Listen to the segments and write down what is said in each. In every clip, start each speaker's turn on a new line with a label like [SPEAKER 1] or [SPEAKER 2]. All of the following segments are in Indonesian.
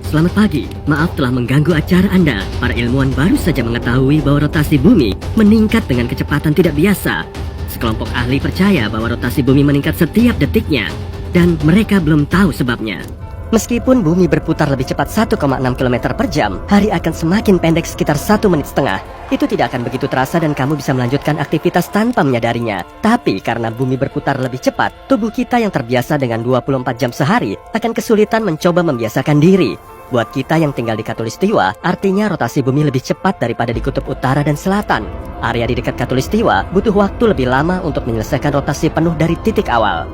[SPEAKER 1] Selamat pagi, maaf telah mengganggu acara Anda. Para ilmuwan baru saja mengetahui bahwa rotasi bumi meningkat dengan kecepatan tidak biasa. Sekelompok ahli percaya bahwa rotasi bumi meningkat setiap detiknya, dan mereka belum tahu sebabnya. Meskipun bumi berputar lebih cepat 1,6 km per jam, hari akan semakin pendek sekitar 1,5 menit. Itu tidak akan begitu terasa dan kamu bisa melanjutkan aktivitas tanpa menyadarinya. Tapi karena bumi berputar lebih cepat, tubuh kita yang terbiasa dengan 24 jam sehari akan kesulitan mencoba membiasakan diri. Buat kita yang tinggal di Khatulistiwa, artinya rotasi bumi lebih cepat daripada di kutub utara dan selatan. Area di dekat Khatulistiwa butuh waktu lebih lama untuk menyelesaikan rotasi penuh dari titik awal.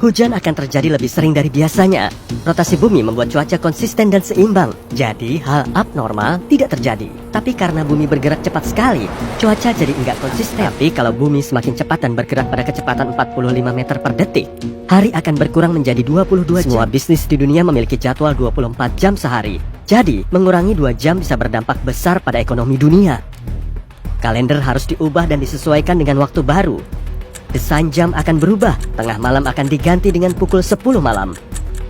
[SPEAKER 1] Hujan akan terjadi lebih sering dari biasanya. Rotasi bumi membuat cuaca konsisten dan seimbang. Jadi hal abnormal tidak terjadi. Tapi karena bumi bergerak cepat sekali, cuaca jadi enggak konsisten. Tapi kalau bumi semakin cepat dan bergerak pada kecepatan 45 meter per detik, hari akan berkurang menjadi 22 jam. Semua bisnis di dunia memiliki jadwal 24 jam sehari. Jadi mengurangi 2 jam bisa berdampak besar pada ekonomi dunia. Kalender harus diubah dan disesuaikan dengan waktu baru. Desain jam akan berubah, tengah malam akan diganti dengan pukul 10 malam.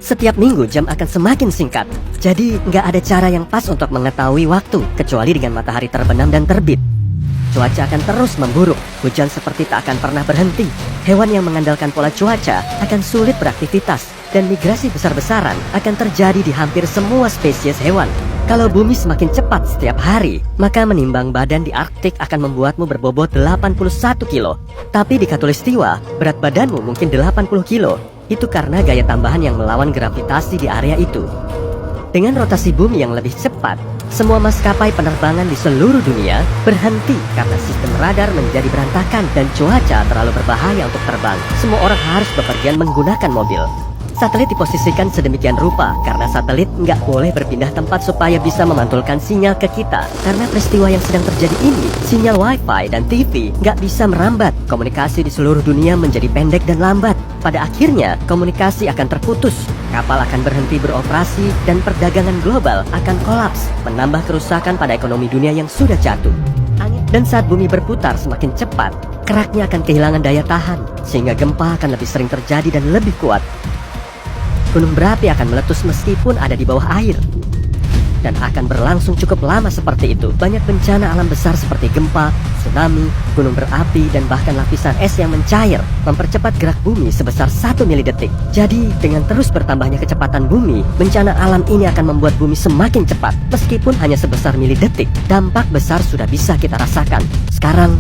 [SPEAKER 1] Setiap minggu jam akan semakin singkat. Jadi nggak ada cara yang pas untuk mengetahui waktu, kecuali dengan matahari terbenam dan terbit. Cuaca akan terus memburuk, hujan seperti tak akan pernah berhenti. Hewan yang mengandalkan pola cuaca akan sulit beraktivitas, dan migrasi besar-besaran akan terjadi di hampir semua spesies hewan. Kalau bumi semakin cepat setiap hari, maka menimbang badan di Arktik akan membuatmu berbobot 81 kilo. Tapi di Khatulistiwa, berat badanmu mungkin 80 kilo. Itu karena gaya tambahan yang melawan gravitasi di area itu. Dengan rotasi bumi yang lebih cepat, semua maskapai penerbangan di seluruh dunia berhenti karena sistem radar menjadi berantakan dan cuaca terlalu berbahaya untuk terbang. Semua orang harus bepergian menggunakan mobil. Satelit diposisikan sedemikian rupa karena satelit nggak boleh berpindah tempat supaya bisa memantulkan sinyal ke kita. Karena peristiwa yang sedang terjadi ini, sinyal wifi dan TV nggak bisa merambat. Komunikasi di seluruh dunia menjadi pendek dan lambat. Pada akhirnya, komunikasi akan terputus, kapal akan berhenti beroperasi, dan perdagangan global akan kolaps, menambah kerusakan pada ekonomi dunia yang sudah jatuh. Dan saat bumi berputar semakin cepat, keraknya akan kehilangan daya tahan, sehingga gempa akan lebih sering terjadi dan lebih kuat. Gunung berapi akan meletus meskipun ada di bawah air, dan akan berlangsung cukup lama seperti itu. Banyak bencana alam besar seperti gempa, tsunami, gunung berapi, dan bahkan lapisan es yang mencair mempercepat gerak bumi sebesar 1 milidetik. Jadi dengan terus bertambahnya kecepatan bumi, bencana alam ini akan membuat bumi semakin cepat. Meskipun hanya sebesar milidetik, dampak besar sudah bisa kita rasakan. Sekarang